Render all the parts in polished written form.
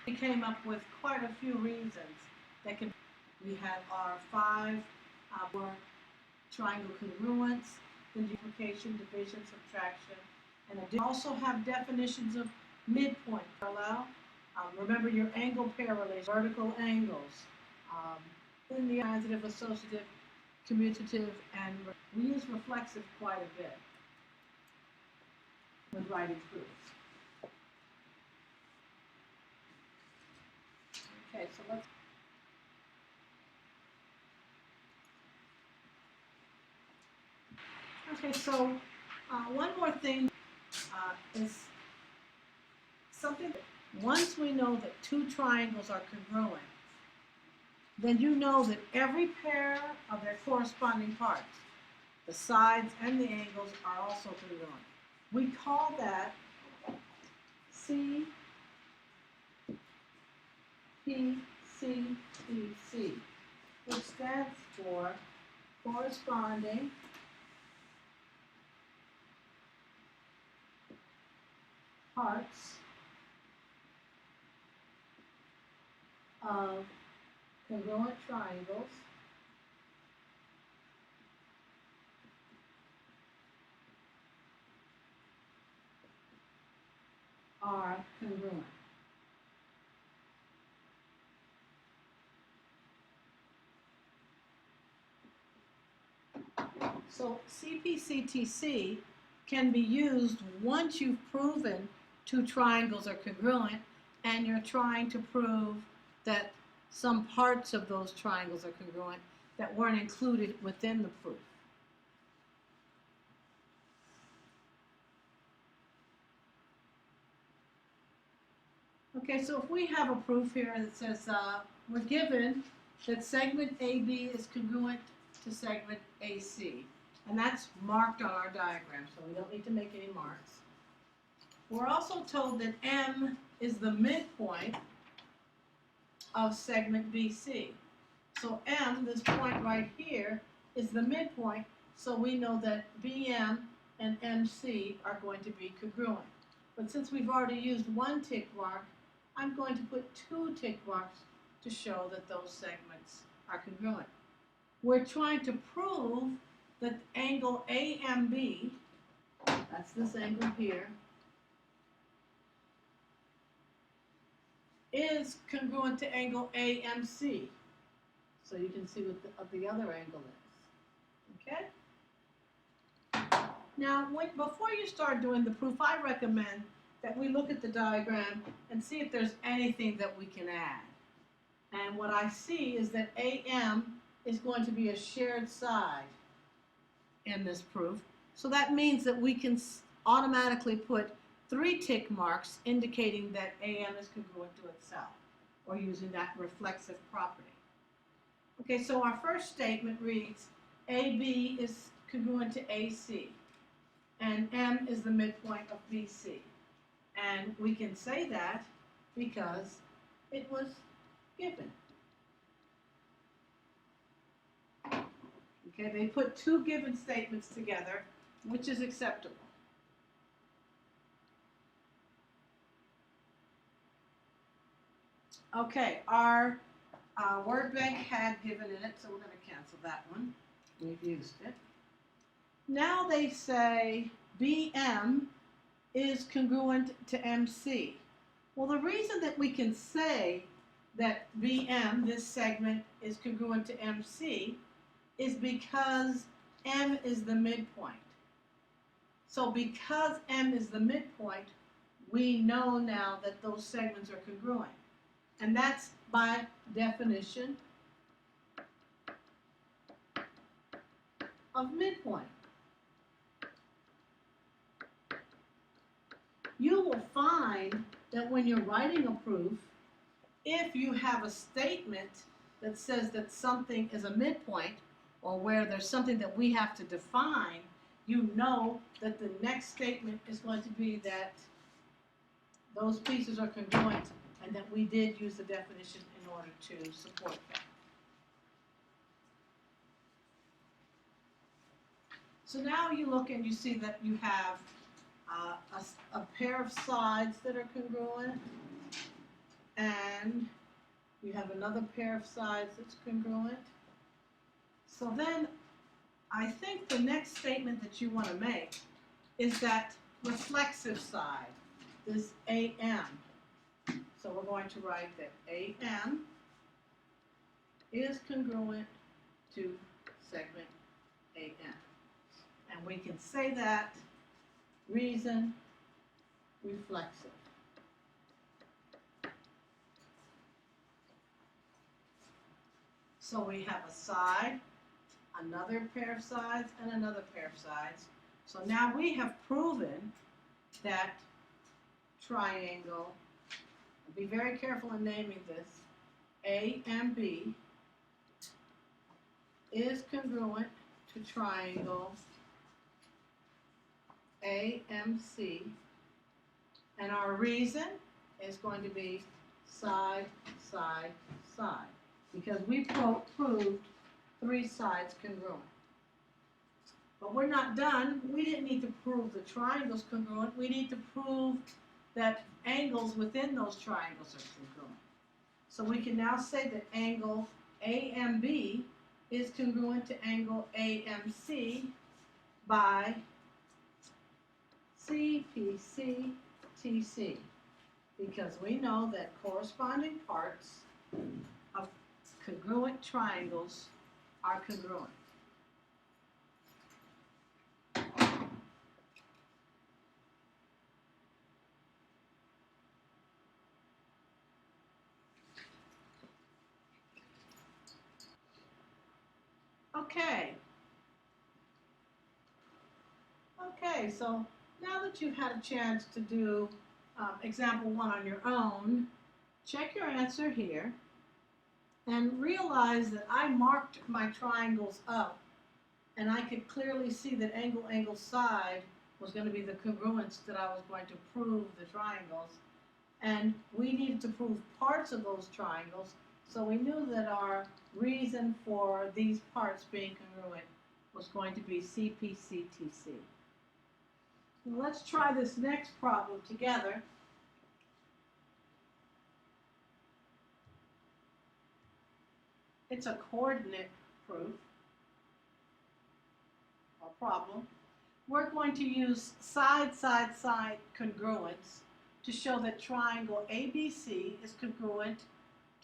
We came up with quite a few reasons that can. We had our five were triangle congruence, then duplication, division, subtraction, and we also have definitions of midpoint, parallel. Remember your angle pair relation, vertical angles. Um, then the transitive, associative, commutative, and we use reflexive quite a bit when writing proofs. Okay, so let's. Okay, so one more thing is something that once we know that two triangles are congruent, then you know that every pair of their corresponding parts, the sides and the angles, are also congruent. We call that CPCTC, which stands for corresponding parts of congruent triangles are congruent. So CPCTC can be used once you've proven two triangles are congruent and you're trying to prove that some parts of those triangles are congruent that weren't included within the proof. Okay, so if we have a proof here that says we're given that segment AB is congruent to segment AC, and that's marked on our diagram, so we don't need to make any marks. We're also told that M is the midpoint of segment BC. So M, this point right here, is the midpoint, so we know that BM and MC are going to be congruent. But since we've already used one tick mark, I'm going to put two tick marks to show that those segments are congruent. We're trying to prove that angle AMB, that's this angle here, is congruent to angle AMC. So you can see what the other angle is. Okay? Now, before you start doing the proof, I recommend that we look at the diagram and see if there's anything that we can add. And what I see is that AM is going to be a shared side in this proof. So that means that we can automatically put 3 tick marks indicating that AM is congruent to itself, or using that reflexive property. Okay, so our first statement reads, AB is congruent to AC, and M is the midpoint of BC. And we can say that because it was given. Okay, they put 2 given statements together, which is acceptable. Okay, our word bank had given in it, so we're going to cancel that one. We've used it. Now they say BM is congruent to MC. Well, the reason that we can say that BM, this segment, is congruent to MC is because M is the midpoint. So because M is the midpoint, we know now that those segments are congruent. And that's by definition of midpoint. You will find that when you're writing a proof, if you have a statement that says that something is a midpoint, or where there's something that we have to define, you know that the next statement is going to be that those pieces are congruent and that we did use the definition in order to support that. So now you look and you see that you have a pair of sides that are congruent, and you have another pair of sides that's congruent. So then I think the next statement that you want to make is that reflexive side, this AM. So we're going to write that AM is congruent to segment AM. And we can say that reason reflexive. So we have a side, another pair of sides, and another pair of sides. So now we have proven that triangle, be very careful in naming this, A and B is congruent to triangle AMC, and our reason is going to be side, side, side, because we proved 3 sides congruent. But we're not done. We didn't need to prove the triangles congruent. We need to prove that angles within those triangles are congruent. So we can now say that angle AMB is congruent to angle AMC by CPC TC, because we know that corresponding parts of congruent triangles are congruent. Okay, so now that you've had a chance to do example 1 on your own, check your answer here and realize that I marked my triangles up, and I could clearly see that angle side was going to be the congruence that I was going to prove the triangles, and we needed to prove parts of those triangles, so we knew that our reason for these parts being congruent was going to be CPCTC. Let's try this next problem together. It's a coordinate proof or problem. We're going to use side, side, side congruence to show that triangle ABC is congruent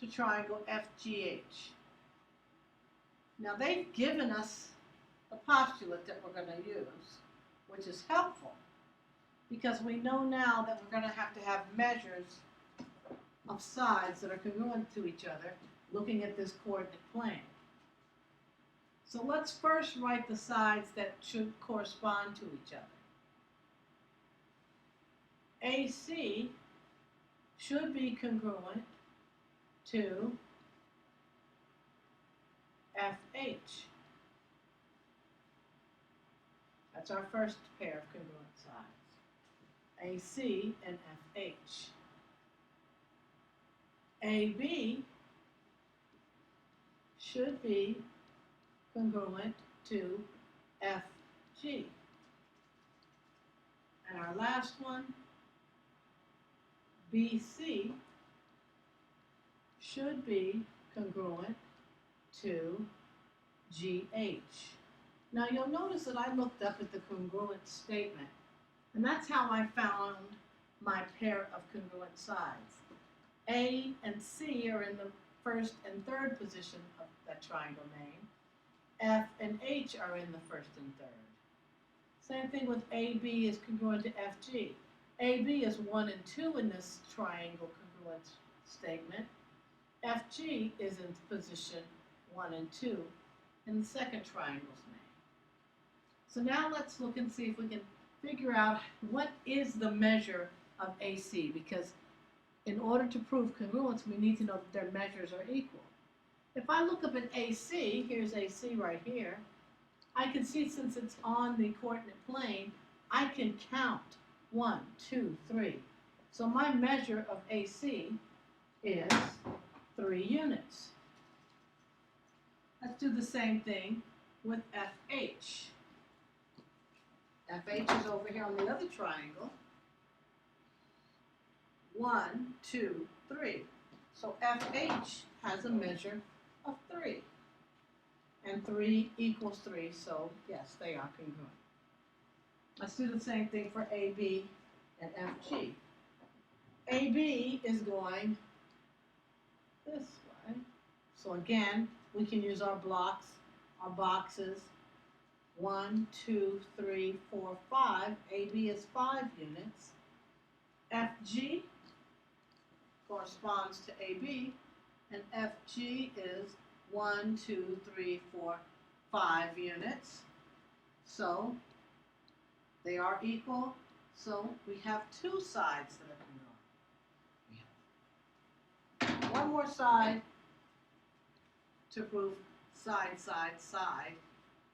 to triangle FGH. Now they've given us the postulate that we're going to use, which is helpful, because we know now that we're going to have measures of sides that are congruent to each other looking at this coordinate plane. So let's first write the sides that should correspond to each other. AC should be congruent to FH. That's our first pair of congruent sides, AC and FH. AB should be congruent to FG. And our last one, BC, should be congruent to GH. Now you'll notice that I looked up at the congruent statement, and that's how I found my pair of congruent sides. A and C are in the first and third position of that triangle name. F and H are in the first and third. Same thing with AB is congruent to FG. AB is 1 and 2 in this triangle congruent statement. FG is in position 1 and 2 in the second triangle's name. So now let's look and see if we can figure out what is the measure of AC, because in order to prove congruence, we need to know that their measures are equal. If I look up at AC, here's AC right here, I can see since it's on the coordinate plane, I can count 1, 2, 3. So my measure of AC is 3 units. Let's do the same thing with FH. FH is over here on the other triangle. 1, 2, 3. So FH has a measure of 3. And 3 equals 3, so yes, they are congruent. Let's do the same thing for AB and FG. AB is going this way. So again, we can use our blocks, our boxes. 1, 2, 3, 4, 5. AB is 5 units. FG corresponds to AB, and FG is 1, 2, 3, 4, 5 units. So they are equal. So we have 2 sides that are congruent. We have one more side to prove side, side, side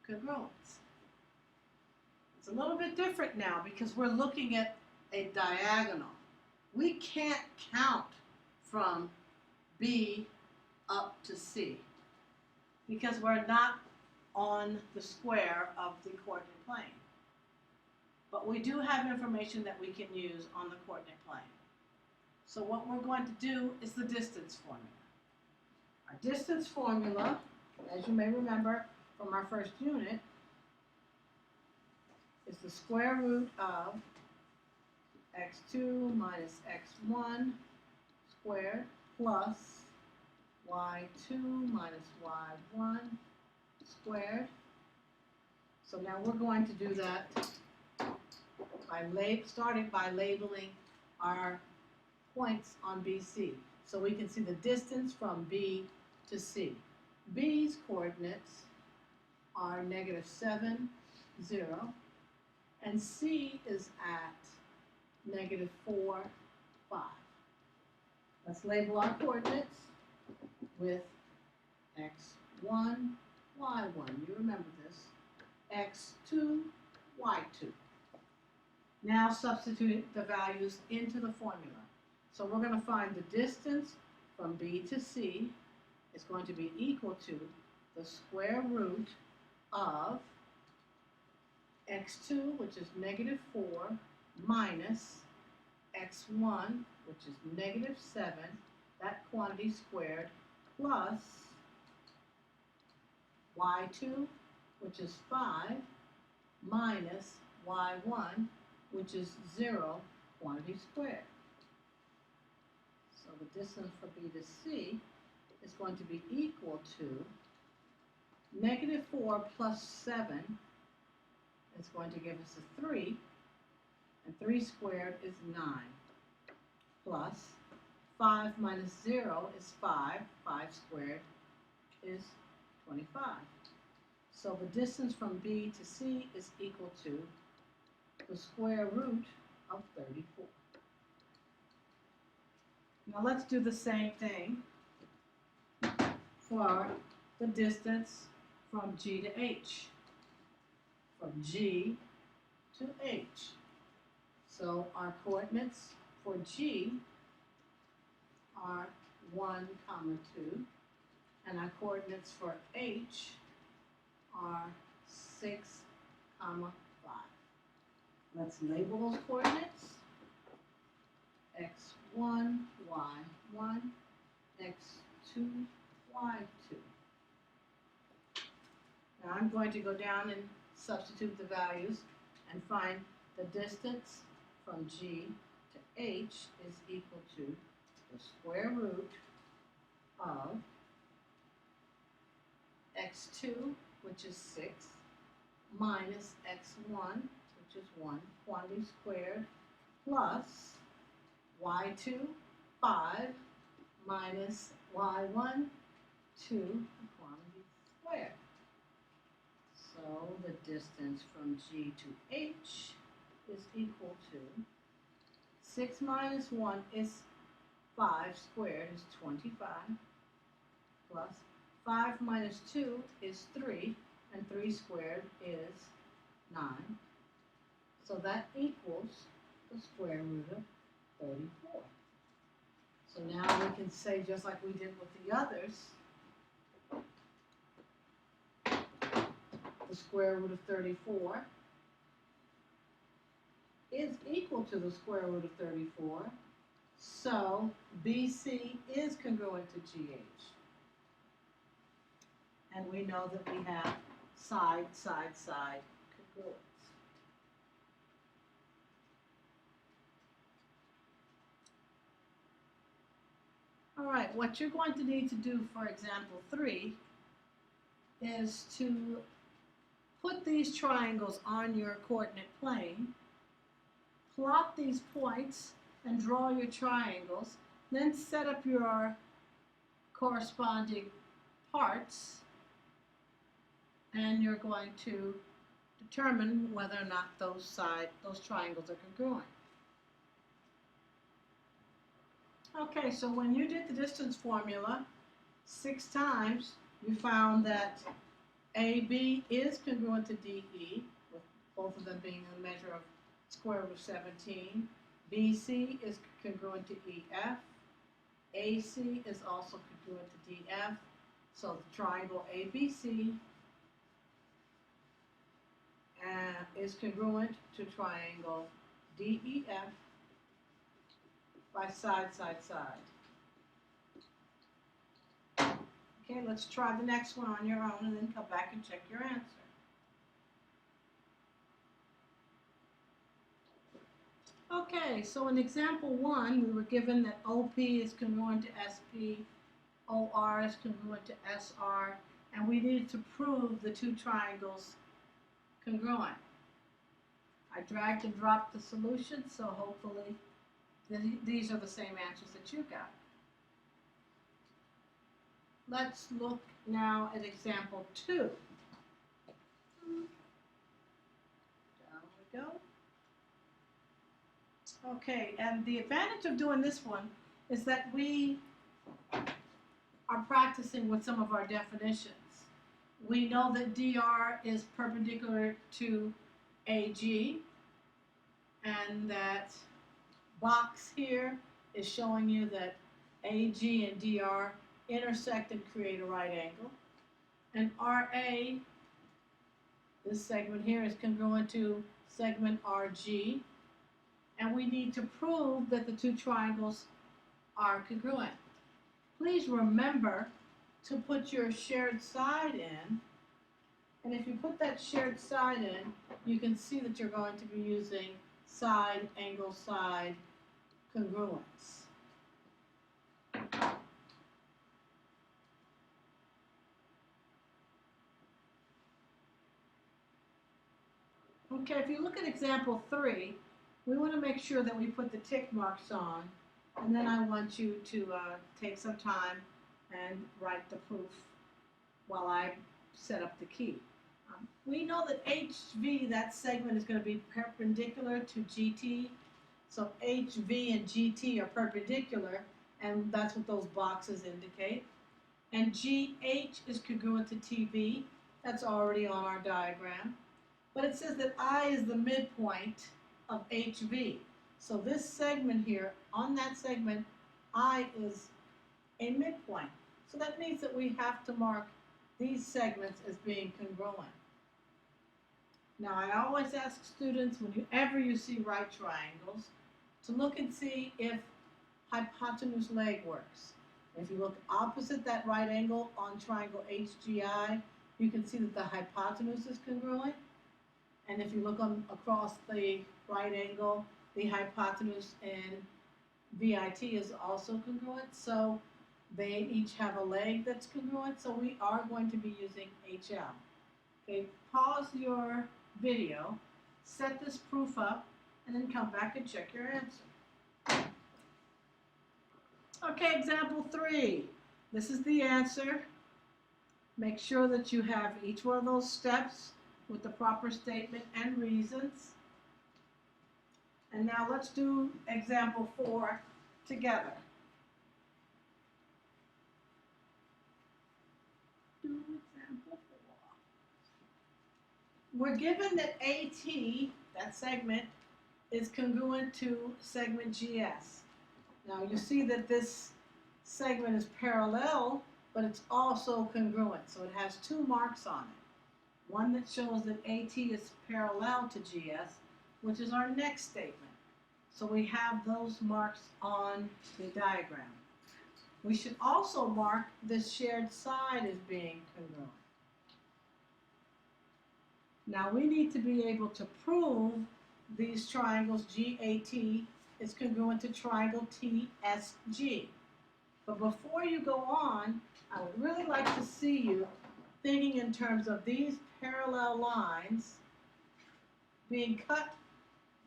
congruence. It's a little bit different now because we're looking at a diagonal. We can't count from B up to C because we're not on the square of the coordinate plane. But we do have information that we can use on the coordinate plane. So what we're going to do is the distance formula. Our distance formula, as you may remember from our first unit, is the square root of x2 minus x1 squared plus y2 minus y1 squared. So now we're going to do that starting by labeling our points on BC. So we can see the distance from B to C. B's coordinates are -7, 0, and C is at -4, 5. Let's label our coordinates with x1, y1. You remember this. x2, y2. Now substitute the values into the formula. So we're going to find the distance from B to C is going to be equal to the square root of x2, which is -4, minus x1, which is -7, that quantity squared, plus y2, which is 5, minus y1, which is 0, quantity squared. So the distance from B to C is going to be equal to -4 plus 7 is going to give us a 3, and 3 squared is 9, plus 5 minus 0 is 5, 5 squared is 25. So the distance from B to C is equal to the square root of 34. Now let's do the same thing for the distance from G to H. From G to H. So our coordinates for G are 1, 2, and our coordinates for H are 6, 5. Let's label those coordinates. x1, y1, x2, y2. Now I'm going to go down and substitute the values and find the distance from G to H is equal to the square root of x2, which is 6, minus x1, which is 1, quantity squared, plus y2, 5, minus y1, 2, quantity squared. So the distance from G to H is equal to 6 minus 1 is 5 squared is 25, plus 5 minus 2 is 3, and 3 squared is 9. So that equals the square root of 34. So now we can say, just like we did with the others, the square root of 34 is equal to the square root of 34. So BC is congruent to GH. And we know that we have side, side, side congruence. All right, what you're going to need to do for example 3 is to put these triangles on your coordinate plane, plot these points, and draw your triangles, then set up your corresponding parts, and you're going to determine whether or not those triangles are congruent. Okay, so when you did the distance formula 6 times, you found that AB is congruent to DE, with both of them being a measure of square root of 17. BC is congruent to EF. AC is also congruent to DF. So the triangle ABC is congruent to triangle DEF by side, side, side. Okay, let's try the next one on your own and then come back and check your answer. Okay, so in example 1, we were given that OP is congruent to SP, OR is congruent to SR, and we needed to prove the two triangles congruent. I dragged and dropped the solution, so hopefully these are the same answers that you got. Let's look now at example 2. Down we go. Okay, and the advantage of doing this one is that we are practicing with some of our definitions. We know that DR is perpendicular to AG, and that box here is showing you that AG and DR intersect and create a right angle. And RA, this segment here, is congruent to segment RG. And we need to prove that the two triangles are congruent. Please remember to put your shared side in. And if you put that shared side in, you can see that you're going to be using side, angle, side congruence. Okay, if you look at example 3, we want to make sure that we put the tick marks on, and then I want you to take some time and write the proof while I set up the key. We know that HV, that segment, is going to be perpendicular to GT. So HV and GT are perpendicular, and that's what those boxes indicate. And GH is congruent to TV. That's already on our diagram. But it says that I is the midpoint of HV. So this segment here, on that segment, I is a midpoint. So that means that we have to mark these segments as being congruent. Now, I always ask students, whenever you see right triangles, to look and see if hypotenuse leg works. If you look opposite that right angle on triangle HGI, you can see that the hypotenuse is congruent. And if you look across the right angle, the hypotenuse in VIT is also congruent. So they each have a leg that's congruent. So we are going to be using HL. Okay, pause your video, set this proof up, and then come back and check your answer. Okay, example 3. This is the answer. Make sure that you have each one of those steps with the proper statement and reasons. And now let's do example 4 together. Do example 4. We're given that AT, that segment, is congruent to segment GS. Now you see that this segment is parallel, but it's also congruent. So it has 2 marks on it. One that shows that AT is parallel to GS, which is our next statement. So we have those marks on the diagram. We should also mark this shared side as being congruent. Now we need to be able to prove these triangles GAT is congruent to triangle TSG. But before you go on, I would really like to see you thinking in terms of these parallel lines being cut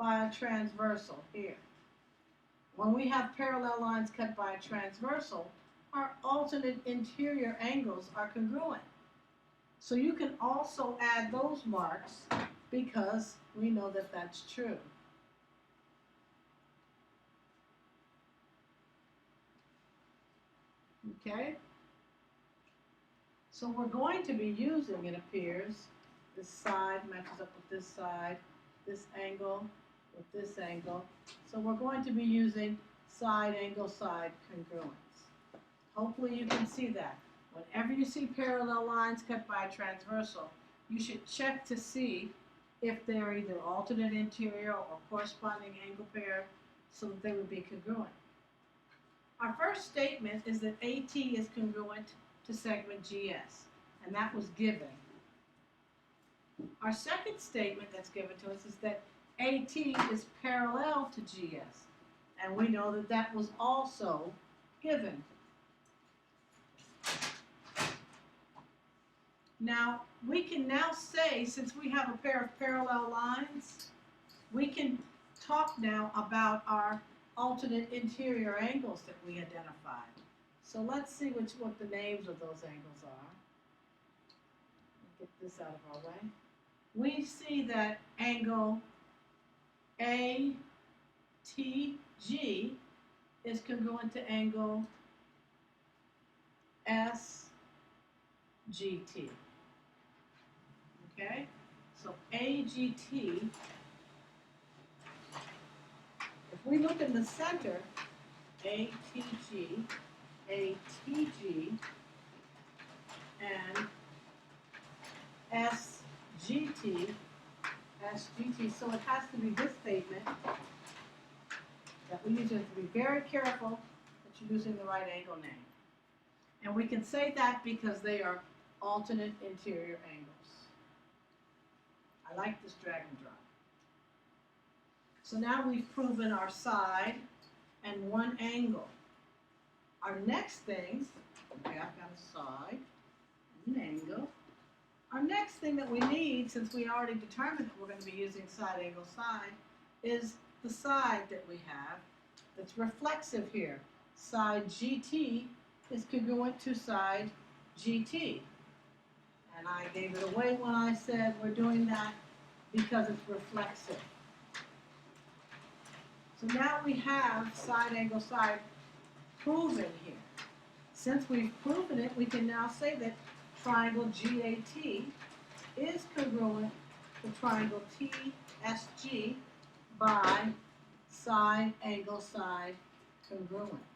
by a transversal here. When we have parallel lines cut by a transversal, our alternate interior angles are congruent. So you can also add those marks because we know that that's true. Okay? So we're going to be using, it appears, this side matches up with this side, this angle with this angle. So we're going to be using side angle side congruence. Hopefully you can see that. Whenever you see parallel lines cut by a transversal, you should check to see if they're either alternate interior or corresponding angle pair so that they would be congruent. Our first statement is that AT is congruent to segment GS, and that was given. Our second statement that's given to us is that AT is parallel to GS, and we know that that was also given. Now, we can now say, since we have a pair of parallel lines, we can talk now about our alternate interior angles that we identified. So let's see what the names of those angles are. Get this out of our way. We see that angle ATG is congruent to angle SGT. Okay? So AGT, if we look in the center, ATG, ATG, and SGT, SGT, so it has to be this statement that we usually have to be very careful that you're using the right angle name. And we can say that because they are alternate interior angles. I like this drag and drop. So now we've proven our side and one angle. Our next thing, okay, I've got a side and an angle. Our next thing that we need, since we already determined that we're going to be using side angle side, is the side that we have that's reflexive here. Side GT is congruent to side GT. And I gave it away when I said we're doing that because it's reflexive. So now we have side angle side proven here. Since we've proven it, we can now say that triangle GAT is congruent to triangle TSG by side angle side congruence.